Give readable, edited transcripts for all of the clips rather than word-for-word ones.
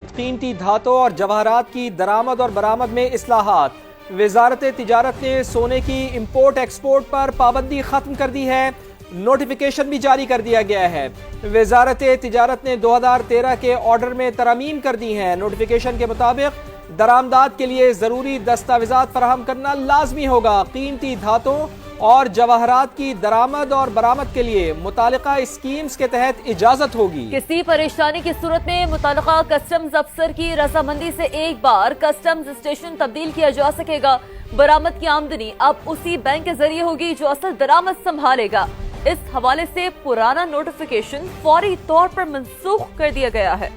قیمتی دھاتوں اور جواہرات کی درآمد اور برآمد میں اصلاحات۔ وزارت تجارت نے سونے کی امپورٹ ایکسپورٹ پر پابندی ختم کر دی ہے، نوٹیفیکیشن بھی جاری کر دیا گیا ہے۔ وزارت تجارت نے 2013 کے آرڈر میں ترامیم کر دی ہیں۔ نوٹیفیکیشن کے مطابق درآمدات کے لیے ضروری دستاویزات فراہم کرنا لازمی ہوگا۔ قیمتی دھاتوں اور جواہرات کی درآمد اور برآمد کے لیے متعلقہ اسکیمز کے تحت اجازت ہوگی۔ کسی پریشانی کی صورت میں متعلقہ کسٹمز افسر کی رضامندی سے ایک بار کسٹمز اسٹیشن تبدیل کیا جا سکے گا۔ برآمد کی آمدنی اب اسی بینک کے ذریعے ہوگی جو اصل درآمد سنبھالے گا۔ اس حوالے سے پرانا نوٹیفیکیشن فوری طور پر منسوخ کر دیا گیا ہے۔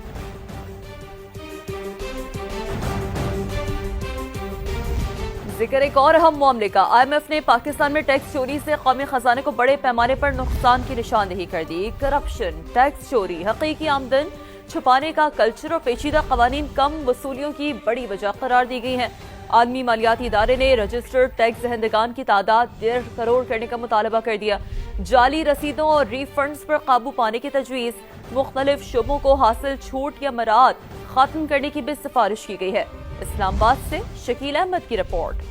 ذکر ایک اور اہم معاملے کا۔ آئی ایم ایف نے پاکستان میں ٹیکس چوری سے قومی خزانے کو بڑے پیمانے پر نقصان کی نشاندہی کر دی۔ کرپشن، ٹیکس چوری، حقیقی آمدن چھپانے کا کلچر اور پیچیدہ قوانین کم وصولیوں کی بڑی وجہ قرار دی گئی ہیں۔ عالمی مالیاتی ادارے نے رجسٹرڈ ٹیکس دہندگان کی تعداد 1.5 کروڑ کرنے کا مطالبہ کر دیا۔ جعلی رسیدوں اور ری فنڈز پر قابو پانے کی تجویز، مختلف شعبوں کو حاصل چھوٹ یا مراعات ختم کرنے کی بھی سفارش کی گئی ہے۔ اسلام آباد سے شکیل احمد کی رپورٹ۔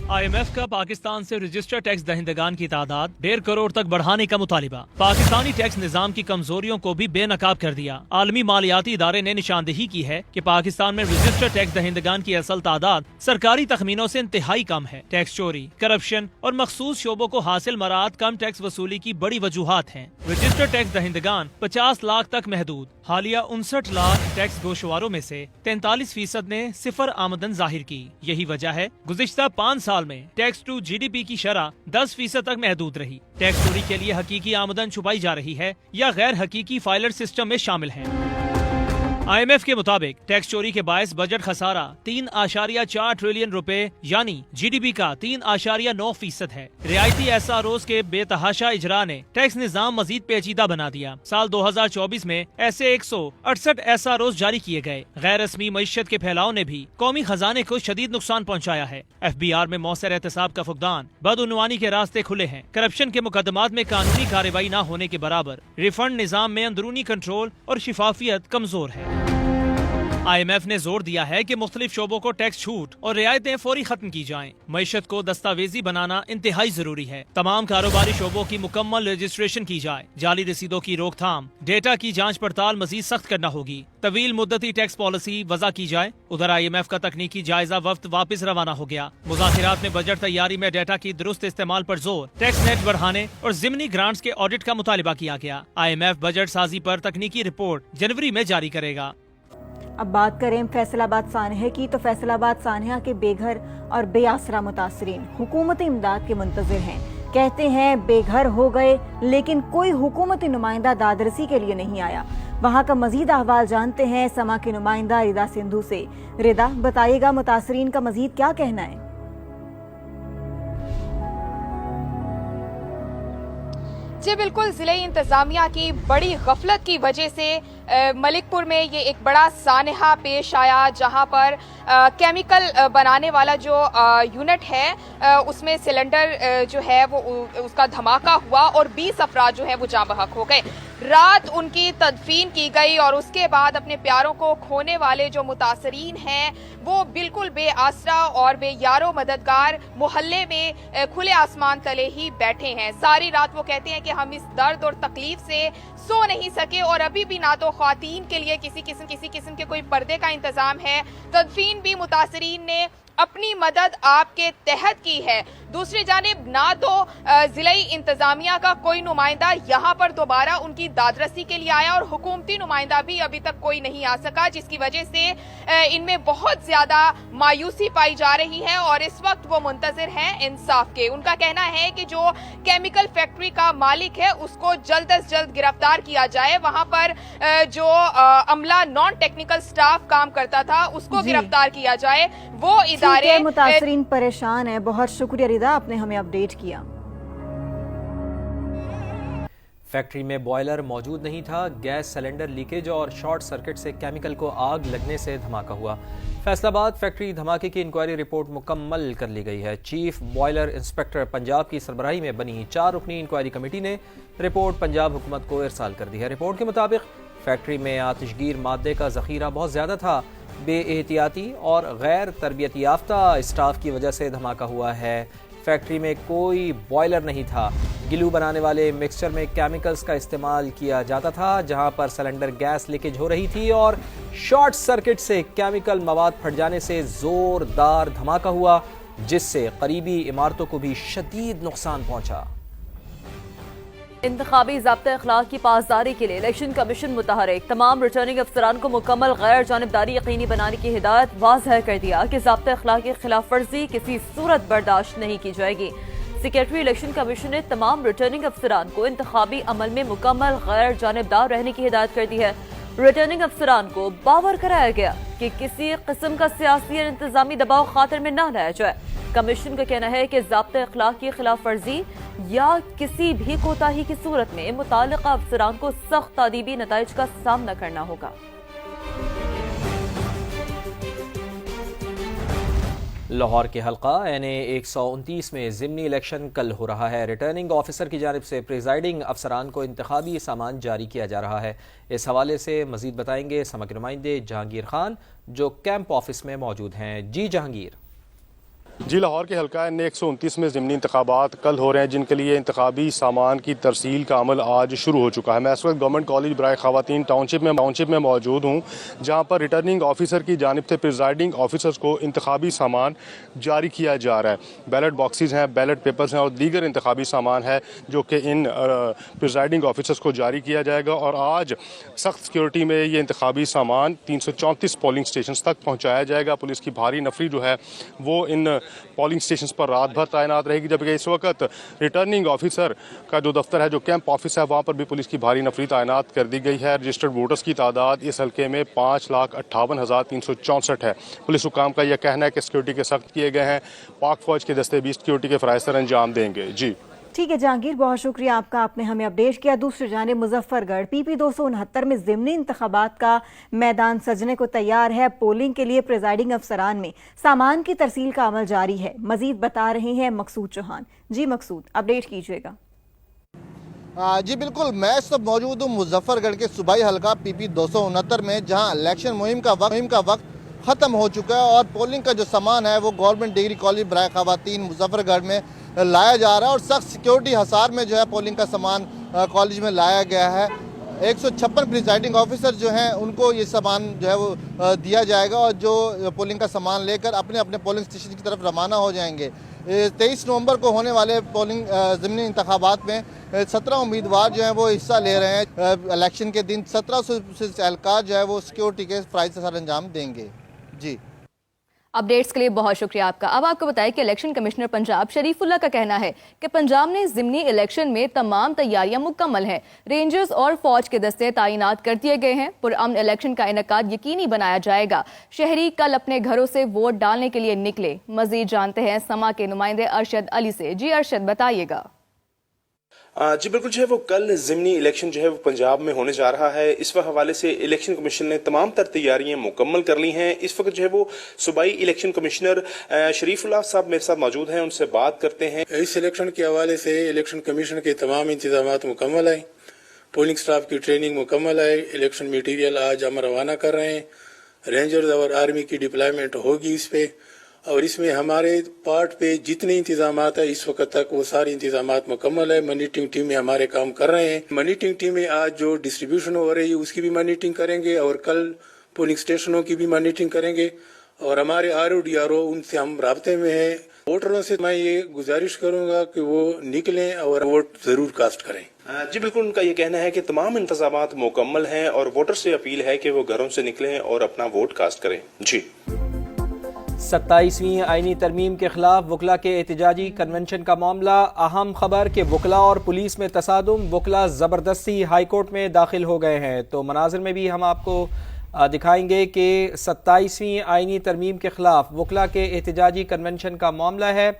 آئی ایم ایف کا پاکستان سے رجسٹرڈ ٹیکس دہندگان کی تعداد 1.5 کروڑ تک بڑھانے کا مطالبہ۔ پاکستانی ٹیکس نظام کی کمزوریوں کو بھی بے نقاب کر دیا۔ عالمی مالیاتی ادارے نے نشاندہی کی ہے کہ پاکستان میں رجسٹرڈ ٹیکس دہندگان کی اصل تعداد سرکاری تخمینوں سے انتہائی کم ہے۔ ٹیکس چوری، کرپشن اور مخصوص شعبوں کو حاصل مراعات کم ٹیکس وصولی کی بڑی وجوہات ہیں۔ رجسٹرڈ ٹیکس دہندگان 50 لاکھ تک محدود۔ حالیہ 59 لاکھ ٹیکس گوشواروں میں سے 43% نے صفر آمدن ظاہر کی۔ یہی وجہ ہے گزشتہ 5 سال میں tax to G D P کی شرح 10% تک محدود رہی۔ ٹیکس چوری کے لیے حقیقی آمدن چھپائی جا رہی ہے یا غیر حقیقی فائلر سسٹم میں شامل ہیں۔ آئی ایم ایف کے مطابق ٹیکس چوری کے باعث بجٹ خسارہ 3.4 ٹریلین روپے یعنی جی ڈی پی کا 3.9% ہے۔ رعایتی ایس آر اوز کے بے تحاشا اجراء نے ٹیکس نظام مزید پیچیدہ بنا دیا۔ سال 2024 میں ایسے 168 ایس آر اوز جاری کیے گئے۔ غیر رسمی معیشت کے پھیلاؤ نے بھی قومی خزانے کو شدید نقصان پہنچایا ہے۔ ایف بی آر میں مؤثر احتساب کا فقدان، بدعنوانی کے راستے کھلے ہیں۔ کرپشن کے مقدمات میں قانونی کارروائی نہ ہونے کے برابر ریفنڈ نظام میں اندرونی کنٹرول اور شفافیت کمزور ہے۔ آئی ایم ایف نے زور دیا ہے کہ مختلف شعبوں کو ٹیکس چھوٹ اور رعایتیں فوری ختم کی جائیں۔ معیشت کو دستاویزی بنانا انتہائی ضروری ہے۔ تمام کاروباری شعبوں کی مکمل رجسٹریشن کی جائے۔ جعلی رسیدوں کی روک تھام، ڈیٹا کی جانچ پڑتال مزید سخت کرنا ہوگی۔ طویل مدتی ٹیکس پالیسی وضع کی جائے۔ ادھر آئی ایم ایف کا تکنیکی جائزہ وفد واپس روانہ ہو گیا۔ مذاکرات میں بجٹ تیاری میں ڈیٹا کی درست استعمال پر زور، ٹیکس نیٹ بڑھانے اور ضمنی گرانٹس کے آڈٹ کا مطالبہ کیا گیا۔ آئی ایم ایف بجٹ سازی پر تکنیکی رپورٹ جنوری میں جاری کرے گا۔ اب بات کریں فیصل آباد سانحہ کی، تو فیصل آباد سانحہ کے بے گھر اور بے آسرا متاثرین حکومتی امداد کے منتظر ہیں۔ کہتے ہیں بے گھر ہو گئے لیکن کوئی حکومتی نمائندہ دادرسی کے لیے نہیں آیا۔ وہاں کا مزید احوال جانتے ہیں سما کی نمائندہ ردا سندھو سے۔ ردا، بتائیے گا متاثرین کا مزید کیا کہنا ہے؟ جی بالکل، ضلعی انتظامیہ کی بڑی غفلت کی وجہ سے ملک پور میں یہ ایک بڑا سانحہ پیش آیا، جہاں پر کیمیکل بنانے والا جو یونٹ ہے اس میں سلنڈر جو ہے وہ اس کا دھماکہ ہوا اور 20 افراد جو ہے وہ جاں بحق ہو گئے۔ رات ان کی تدفین کی گئی اور اس کے بعد اپنے پیاروں کو کھونے والے جو متاثرین ہیں وہ بالکل بے آسرا اور بے یارو مددگار محلے میں کھلے آسمان تلے ہی بیٹھے ہیں۔ ساری رات وہ کہتے ہیں کہ ہم اس درد اور تکلیف سے سو نہیں سکے اور ابھی بھی نہ تو خواتین کے لیے کسی قسم کے کوئی پردے کا انتظام ہے۔ تدفین بھی متاثرین نے اپنی مدد آپ کے تحت کی ہے۔ دوسری جانب نہ تو ضلعی انتظامیہ کا کوئی نمائندہ یہاں پر دوبارہ ان کی دادرسی کے لیے آیا اور حکومتی نمائندہ بھی ابھی تک کوئی نہیں آ سکا، جس کی وجہ سے ان میں بہت زیادہ مایوسی پائی جا رہی ہے اور اس وقت وہ منتظر ہیں انصاف کے۔ ان کا کہنا ہے کہ جو کیمیکل فیکٹری کا مالک ہے اس کو جلد از جلد گرفتار کیا جائے۔ وہاں پر جو عملہ نان ٹیکنیکل سٹاف کام کرتا تھا اس کو گرفتار کیا جائے۔ وہ ادارے متاثرین پریشان ہیں۔ بہت شکریہ ردا، آپ نے ہمیں اپڈیٹ کیا۔ فیکٹری میں بوائلر موجود نہیں تھا، گیس سلنڈر لیکیج اور شارٹ سرکٹ سے کیمیکل کو آگ لگنے سے دھماکہ ہوا۔ فیصل آباد فیکٹری دھماکے کی انکوائری رپورٹ مکمل کر لی گئی ہے۔ چیف بوائلر انسپیکٹر پنجاب کی سربراہی میں بنی 4 رکنی انکوائری کمیٹی نے رپورٹ پنجاب حکومت کو ارسال کر دی ہے۔ رپورٹ کے مطابق फैक्ट्री में आतिशगीर मादे का ज़ख़ीरा बहुत ज़्यादा था। बेएहतियाती और गैर तरबियत याफ्ता स्टाफ की वजह से धमाका हुआ है। फैक्ट्री में कोई बॉयलर नहीं था। गिलू बनाने वाले मिक्सचर में केमिकल्स का इस्तेमाल किया जाता था, जहां पर सिलेंडर गैस लीकेज हो रही थी और शॉर्ट सर्किट से केमिकल मवाद फट जाने से ज़ोरदार धमाका हुआ, जिससे करीबी इमारतों को भी शदीद नुकसान पहुंचा। इंतखाबी ज़ाब्ता अखलाक की पासदारी के लिए इलेक्शन कमीशन मुतहरिक, तमाम रिटर्निंग अफसरान को मुकम्मल गैर जानिबदारी यकीनी बनाने की हिदायत, वाज़ह कर दिया कि ज़ाब्ता अखलाक की खिलाफ वर्जी किसी सूरत बर्दाश्त नहीं की जाएगी। सेक्रेटरी इलेक्शन कमीशन ने तमाम रिटर्निंग अफसरान को इंतखाबी अमल में मुकम्मल गैर जानिबदार रहने की हिदायत कर दी है। रिटर्निंग अफसरान को बावर कराया गया कि किसी किस्म का सियासी या इंतजामी दबाव खातिर में न लाया जाए। कमीशन का कहना है कि ज़ाब्ता अखलाक की खिलाफ वर्जी या किसी भी कोताही की सूरत में मुताल्लिका अफसरान को सख्त तादीबी नताइज का सामना करना होगा। लाहौर के हल्का NA 129 में ज़िमनी इलेक्शन कल हो रहा है। रिटर्निंग ऑफिसर की जानिब से प्रिजाइडिंग अफसरान को इंतखाबी सामान जारी किया जा रहा है। इस हवाले से मज़ीद बताएंगे समा के नुमाइंदे जहांगीर खान, जो कैंप ऑफिस में मौजूद हैं। जी जहांगीर। जी, लाहौर के हल्का NA 129 में ज़िमनी इंतखाबात कल हो रहे हैं, जिनके लिए इंतखाबी सामान की तरसील का अमल आज शुरू हो चुका है। मैं इस वक्त गवर्नमेंट कॉलेज बराए ख़वातीन टाउनशिप में मौजूद हूँ, जहाँ पर रिटर्निंग ऑफिसर की जानिब से प्रिजाइडिंग ऑफिसर्स को इंतखाबी सामान जारी किया जा रहा है। बैलेट बॉक्सेस हैं, बैलेट पेपर्स हैं और दीगर इंतखाबी सामान है, जो कि इन प्रिजाइडिंग ऑफिसर्स को जारी किया जाएगा। और आज सख्त सिक्योरिटी में ये इंतखाबी सामान 334 पोलिंग स्टेशन तक पहुँचाया जाएगा। पुलिस की भारी नफरी जो है वो इन पोलिंग स्टेशन पर रात भर तैनात रहेगी, जबकि इस वक्त रिटर्निंग ऑफिसर का जो दफ्तर है, जो कैंप ऑफिस है, वहाँ पर भी पुलिस की भारी नफरी तैनात कर दी गई है। रजिस्टर्ड वोटर्स की तादाद इस हल्के में 5,58,364 है। पुलिस हुकाम का यह कहना है कि सिक्योरिटी के सख्त किए गए हैं। पाक फौज के दस्ते भी सिक्योरिटी के फ़राइज़ सर अंजाम देंगे। जी ठीक है जहांगीर, बहुत शुक्रिया आपका, आपने हमें अपडेट किया। दूसरी जानिब मुजफ्फरगढ़ PP 269 में ज़िमनी इंतखाबात का मैदान सजने को तैयार है। पोलिंग के लिए प्रिजाइडिंग अफसरान में सामान की तरसील का अमल जारी है। मजीद बता रहे हैं मकसूद चौहान। जी मकसूद, अपडेट कीजिएगा। जी बिल्कुल, मैं इस वक्त मौजूद हूँ मुजफ्फरगढ़ के सूबाई हल्का PP 269 में, जहाँ इलेक्शन मुहिम का वक्त ख़त्म हो चुका है और पोलिंग का जो सामान है वो गवर्नमेंट डिग्री कॉलेज बराए ख़वातीन मुजफ्फरगढ़ में लाया जा रहा है और सख्त सिक्योरिटी हसार में जो है पोलिंग का सामान कॉलेज में लाया गया है। 156 प्रिजाइडिंग ऑफिसर जो हैं उनको ये सामान जो है वो दिया जाएगा और जो पोलिंग का सामान लेकर अपने अपने पोलिंग स्टेशन की तरफ रवाना हो जाएंगे। 23 नवंबर को होने वाले पोलिंग ज़िमनी इंतखाबात में 17 उम्मीदवार जो हैं वो हिस्सा ले रहे हैं। इलेक्शन के दिन 1700 एहलकार जो है वो सिक्योरिटी के फ़राइज़ सर अंजाम देंगे। जी अपडेट्स के लिए बहुत शुक्रिया आपका। अब आपको बताएं कि इलेक्शन कमिश्नर पंजाब शरीफुल्लाह का कहना है कि पंजाब में ज़िमनी इलेक्शन में तमाम तैयारियां मुकम्मल हैं। रेंजर्स और फौज के दस्ते तैनात कर दिए गए हैं। पुरअमन इलेक्शन का इनेकाद यकीनी बनाया जाएगा। शहरी कल अपने घरों से वोट डालने के लिए निकले। मजीद जानते हैं समा के नुमाइंदे अरशद अली से। जी अरशद, बताइएगा। जी बिल्कुल, जो है वो कल ज़िमनी इलेक्शन जो है वो पंजाब में होने जा रहा है। इस हवाले से इलेक्शन कमीशन ने तमाम तर तैयारियां मुकम्मल कर ली हैं। इस वक्त जो है वो सूबाई इलेक्शन कमिश्नर शरीफुल्लाह साहब मेरे साथ मौजूद हैं, उनसे बात करते हैं। इस इलेक्शन के हवाले से इलेक्शन कमीशन के तमाम इंतजामात मुकम्मल है। पोलिंग स्टाफ की ट्रेनिंग मुकम्मल है। इलेक्शन मटीरियल आज हम रवाना कर रहे हैं। रेंजर्स और आर्मी की डिप्लॉयमेंट होगी इस पे, और इसमें हमारे पार्ट पे जितने इंतजामात है इस वक्त तक वो सारे इंतजामात मुकम्मल है। मॉनिटरिंग टीमें हमारे काम कर रहे हैं। मॉनिटरिंग टीमें आज जो डिस्ट्रीब्यूशन हो रही है उसकी भी मॉनिटरिंग करेंगे और कल पोलिंग स्टेशनों की भी मॉनिटरिंग करेंगे और हमारे RO उनसे हम राब्ते में हैं। वोटरों से मैं ये गुजारिश करूंगा कि वो निकलें और वोट जरूर कास्ट करें। जी बिल्कुल, उनका ये कहना है कि तमाम इंतजामात मुकम्मल हैं और वोटर से अपील है कि वो घरों से निकलें और अपना वोट कास्ट करें। जी 27वीं आईनी तरमीम के खिलाफ वकला के एहतजाजी कन्वेंशन का मामला। अहम खबर कि वकला और पुलिस में तसादुम, वकला ज़बरदस्ती हाई कोर्ट में दाखिल हो गए हैं। तो मनाजिर में भी हम आपको दिखाएंगे कि 27वीं आईनी तरमीम के खिलाफ वकला के एहतजाजी कन्वेंशन का मामला है।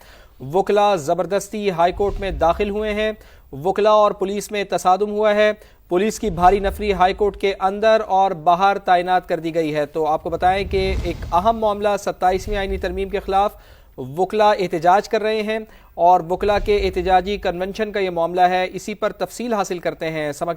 वकला ज़बरदस्ती हाई कोर्ट में दाखिल हुए हैं। वकला और पुलिस में तसादुम हुआ है। पुलिस की भारी नफरी हाई कोर्ट के अंदर और बाहर तैनात कर दी गई है। तो आपको बताएं कि एक अहम मामला 27वीं आईनी तरमीम के खिलाफ वकला एहतजाज कर रहे हैं और वकला के एहतजाजी कन्वेंशन का ये मामला है। इसी पर तफसील हासिल करते हैं। समा